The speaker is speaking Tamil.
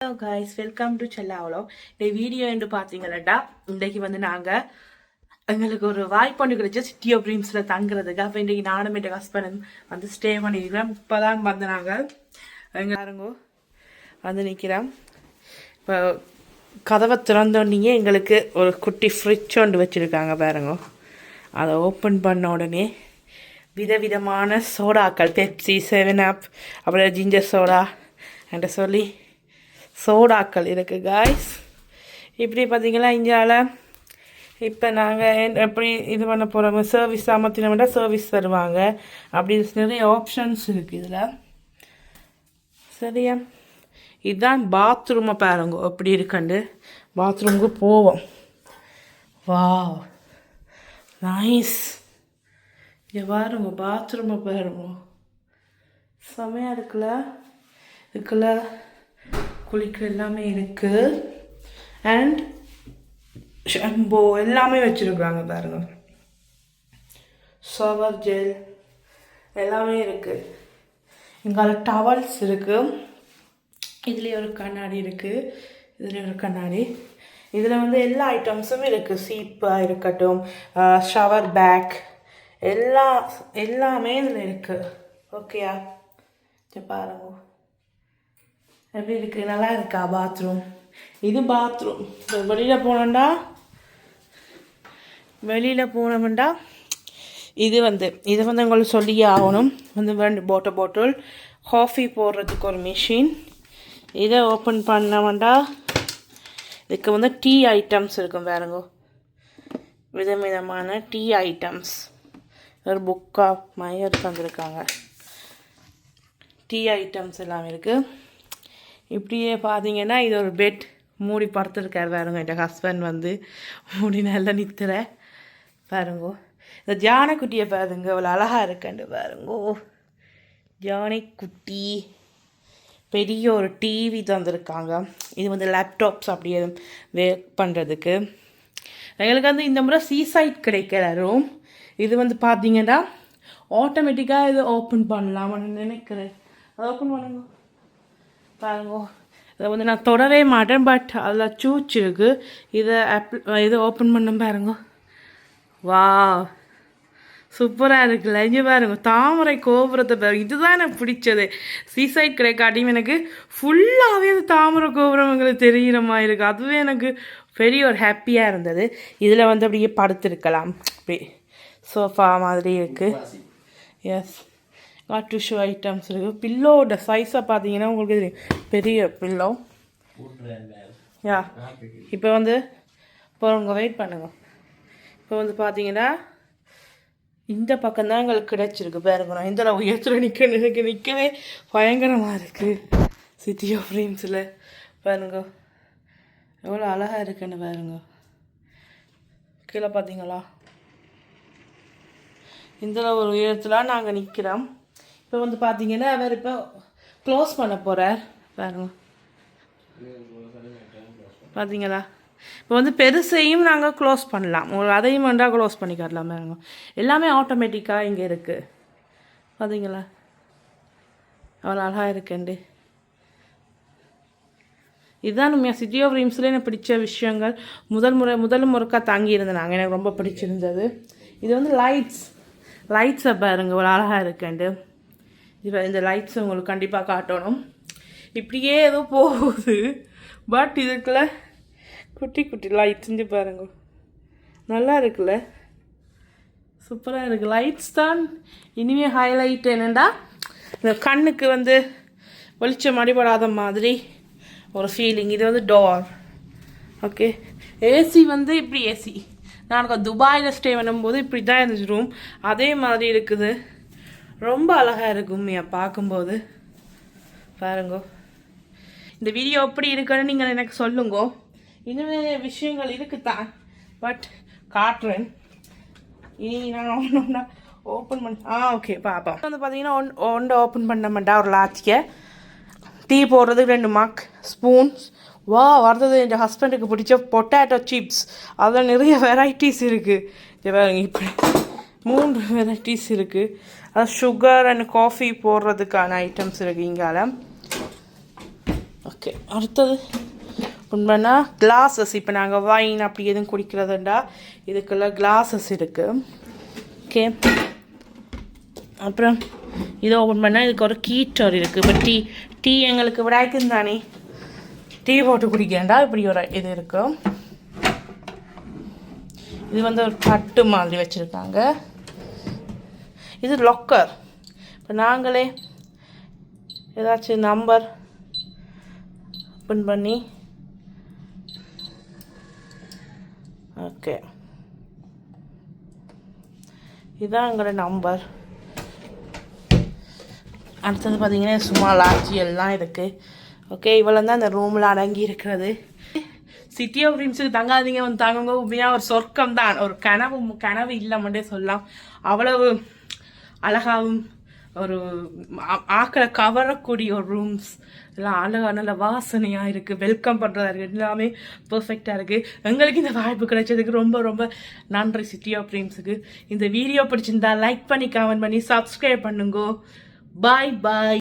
ஹலோ கைஸ், வெல்கம் டு செல்லாவளோ. இந்த வீடியோ என்று பார்த்தீங்களா, இன்றைக்கு வந்து நாங்கள் எங்களுக்கு ஒரு வாய்ப்பு ஒன்று கிடைச்சி சிட்டி ஆஃப் ட்ரீம்ஸில் தங்குறதுக்கு. அப்போ இன்றைக்கி நானும் என் ஹஸ்பண்ட் வந்து ஸ்டே பண்ணியிருக்கிறோம். இப்போ தான் வந்து நாங்கள் எங்கள் யாருங்கோ வந்து நிற்கிறோம். இப்போ கதவை திறந்தோடனே எங்களுக்கு ஒரு குட்டி ஃப்ரிட்ஜ் ஒன்று வச்சுருக்காங்க பாருங்க. அதை ஓப்பன் பண்ண உடனே விதவிதமான சோடாக்கள், பெப்சி, 7up, அப்புறம் ஜிஞ்சர் சோடா என்கிட்ட சொல்லி சோடாக்கள் இருக்குது காய்ஸ். இப்படி பார்த்தீங்களா, இந்தியாவில் இப்போ நாங்கள் எப்படி இது பண்ண போகிறோம், சர்வீஸ் அமர்த்தினோம்னா சர்வீஸ் தருவாங்க. அப்படி நிறைய ஆப்ஷன்ஸ் இருக்குது இதில். சரியா, இதுதான் பாத்ரூமை பாருங்க எப்படி இருக்குண்டு. பாத்ரூமுக்கு போவோம். வா நைஸ். இங்கே பாருங்க, பாத்ரூமை பாருங்க, செமையாக இருக்குல்ல. இதுக்குள்ள குளிக்கிற எல்லாமே இருக்குது. அண்ட் ஷாம்போ எல்லாமே வச்சுருக்குறாங்க பாருங்க. ஷவர் ஜெல் எல்லாமே இருக்குது. இங்கால டவல்ஸ் இருக்குது. இதுலேயே ஒரு கண்ணாடி இருக்குது, இதுலேயே ஒரு கண்ணாடி. இதில் வந்து எல்லா ஐட்டம்ஸும் இருக்குது. சீப்பாக இருக்கட்டும், ஷவர் பேக், எல்லாமே இதில் இருக்குது. ஓகேயா, பாருங்க எப்படி இருக்குது, நல்லா இருக்கா பாத்ரூம். இது பாத்ரூம். வெளியில் போனோம்டா இது வந்து உங்களுக்கு சொல்லியே ஆகணும். வந்து 2 பாட்டில் காஃபி போடுறதுக்கு ஒரு மிஷின். இதை ஓப்பன் பண்ணோம்டா இதுக்கு வந்து டீ ஐட்டம்ஸ் இருக்கும் பாருங்க. விதவிதமான டீ ஐட்டம்ஸ் ஒரு புக்காக மயர் தந்துருக்காங்க. டீ ஐட்டம்ஸ் எல்லாம் இருக்குது. இப்படியே பார்த்தீங்கன்னா இது ஒரு பெட் மூடி படுத்துருக்கார் பாருங்க. என் ஹஸ்பண்ட் வந்து மூடி நல்லா நிற்கிற பாருங்கோ. இந்த ஜானைக்குட்டியை பாருங்க, அவ்வளோ அழகாக இருக்கண்டு பாருங்கோ. ஜானைக்குட்டி பெரிய ஒரு டிவி தந்துருக்காங்க. இது வந்து லேப்டாப்ஸ் அப்படியே ஒர்க் பண்ணுறதுக்கு. எங்களுக்கு வந்து இந்த முறை சீசைட் கிடைக்கிற ரூம். இது வந்து பார்த்தீங்கன்னா ஆட்டோமேட்டிக்காக இது ஓப்பன் பண்ணலாம்னு நினைக்கிறேன். அதை ஓப்பன் பண்ணுங்க பாருங்க. இதை வந்து நான் தொடவே மாட்டேன், பட் அதில் சூச் இருக்குது. இதை ஓப்பன் பண்ண பாருங்க. வா சூப்பராக இருக்குல்ல. இங்கே பாருங்க, தாமரை கோபுரத்தை பாருங்க. இதுதான் எனக்கு பிடிச்சது. சீசைட் கிடைக்காட்டியும் எனக்கு ஃபுல்லாகவே அது தாமரை கோபுரம் எங்களுக்கு தெரிகிற மாதிரி இருக்குது. அதுவே எனக்கு பெரிய ஒரு ஹாப்பியாக இருந்தது. இதில் வந்து அப்படியே படுத்துருக்கலாம், அப்படி சோஃபா மாதிரி இருக்குது. எஸ், டிஷ்யூ ஐட்டம்ஸ் இருக்குது. பில்லோட சைஸை பார்த்தீங்கன்னா உங்களுக்கு தெரியும், பெரிய பில்லோ. யா, இப்போ வந்து போகிறவங்க வெயிட் பண்ணுங்க. இப்போ வந்து பார்த்தீங்கன்னா இந்த பக்கம்தான் எங்களுக்கு கிடச்சிருக்கு பாருங்க. நான் இந்த உயரத்தில் நிற்கவே பயங்கரமாக இருக்குது. சிட்டி ஆஃப் ட்ரீம்ஸில் பாருங்க எவ்வளோ அழகாக இருக்குன்னு பாருங்க. கீழே பார்த்தீங்களா, இந்த ஒரு உயரத்தில் நாங்கள் நிற்கிறோம். இப்போ வந்து பார்த்தீங்கன்னா அவர் இப்போ க்ளோஸ் பண்ண போகிறார் பாருங்க. பார்த்தீங்களா, இப்போ வந்து பெருசையும் நாங்கள் க்ளோஸ் பண்ணலாம், ஒரு அதையும் வேண்டாம் க்ளோஸ் பண்ணிக்காட்டலாம் பாருங்க. எல்லாமே ஆட்டோமேட்டிக்காக இங்கே இருக்குது. பார்த்தீங்களா அவ்வளோ அழகாக இருக்குண்டு. இதுதான் நம்ம சிட்டி ஆஃப் ட்ரீம்ஸில் எனக்கு பிடிச்ச விஷயங்கள். முதல் முறைக்காக தாங்கியிருந்தேன் நாங்கள், எனக்கு ரொம்ப பிடிச்சிருந்தது. இது வந்து லைட்ஸை பாருங்க ஒரு அழகாக இருக்குண்டு. இப்போ இந்த லைட்ஸ் உங்களுக்கு கண்டிப்பாக காட்டணும். இப்படியே ஏதோ போகுது, பட் இதுக்குள்ள குட்டி குட்டி லைட்ஸ் இங்கே பாருங்க, நல்லா இருக்குல்ல, சூப்பராக இருக்குது. லைட்ஸ் தான் இனிமேல் ஹைலைட். என்னென்னா இந்த கண்ணுக்கு வந்து வெளிச்சம் அடிபடாத மாதிரி ஒரு ஃபீலிங். இது வந்து டோர். ஓகே, ஏசி வந்து இப்படி ஏசி. நான் துபாயில் ஸ்டே பண்ணும்போது இப்படி தான் இருந்துச்சு ரூம். அதே மாதிரி இருக்குது. ரொம்ப அழகாக இருக்கும் பார்க்கும்போது பாருங்க. இந்த வீடியோ எப்படி இருக்குன்னு நீங்கள் எனக்கு சொல்லுங்க. இன்னும் நிறைய விஷயங்கள் இருக்குதான், பட் காட்டுறேன். இனி நான் ஒன்று ஓப்பன் பண்ண ஓகே பார்ப்போம். வந்து பார்த்தீங்கன்னா ஒன்றை ஓப்பன் பண்ண மாட்டா ஒரு லாச்சியை. டீ போடுறதுக்கு 2 மக், ஸ்பூன்ஸ். வா வர்றது என் ஹஸ்பண்டுக்கு பிடிச்ச பொட்டேட்டோ சிப்ஸ். அதில் நிறைய வெரைட்டிஸ் இருக்குது. இப்படி 3 வெரைட்டிஸ் இருக்குது. அது சுகர் அண்ட் காஃபி போடுறதுக்கான ஐட்டம்ஸ் இருக்குது இங்கால. ஓகே, அடுத்தது உண்மைன்னா கிளாஸஸ். இப்போ நாங்கள் வைன் அப்படி எதுவும் குடிக்கிறதுண்டா இதுக்குள்ள கிளாஸஸ் இருக்குது. ஓகே, அப்புறம் இதை ஓப்பன் பண்ணால் இதுக்கு ஒரு கீட்டர் இருக்குது. இப்போ டீ எங்களுக்கு விடாய்க்குன்னு தானே டீ போட்டு குடிக்கிறேன்டா இப்படி ஒரு இது இருக்கும். இது வந்து ஒரு தட்டு மாதிரி வச்சுருக்காங்க. இது லாக்கர். இப்போ நாங்களே ஏதாச்சும் நம்பர் ஓப்பன் பண்ணி ஓகே இதுதான் எங்களோட நம்பர். அடுத்தது பார்த்தீங்கன்னா சும்மா லாட்சி எல்லாம் இருக்குது. ஓகே, இவ்வளோ தான் இந்த ரூமில் அடங்கி இருக்கிறது. சிட்டி ஆஃப் ட்ரீம்ஸுக்கு தங்காதீங்க, வந்து தாங்குங்க. உண்மையாக ஒரு சொர்க்கம் தான், ஒரு கனவு இல்லாமட்டே சொல்லலாம். அவ்வளவு அழகாகவும் ஒரு ஆக்களை கவரக்கூடிய ஒரு ரூம்ஸ் எல்லாம் அழகாக நல்ல வாசனையாக இருக்குது. வெல்கம் பண்ணுறதா இருக்குது, எல்லாமே பர்ஃபெக்டாக இருக்குது. எங்களுக்கு இந்த வாய்ப்பு கிடைச்சதுக்கு ரொம்ப ரொம்ப நன்றி சிட்டி ஆஃப் ட்ரீம்ஸுக்கு. இந்த வீடியோ பிடிச்சிருந்தா லைக் பண்ணி கமெண்ட் பண்ணி சப்ஸ்கிரைப் பண்ணுங்க. பாய் பாய்.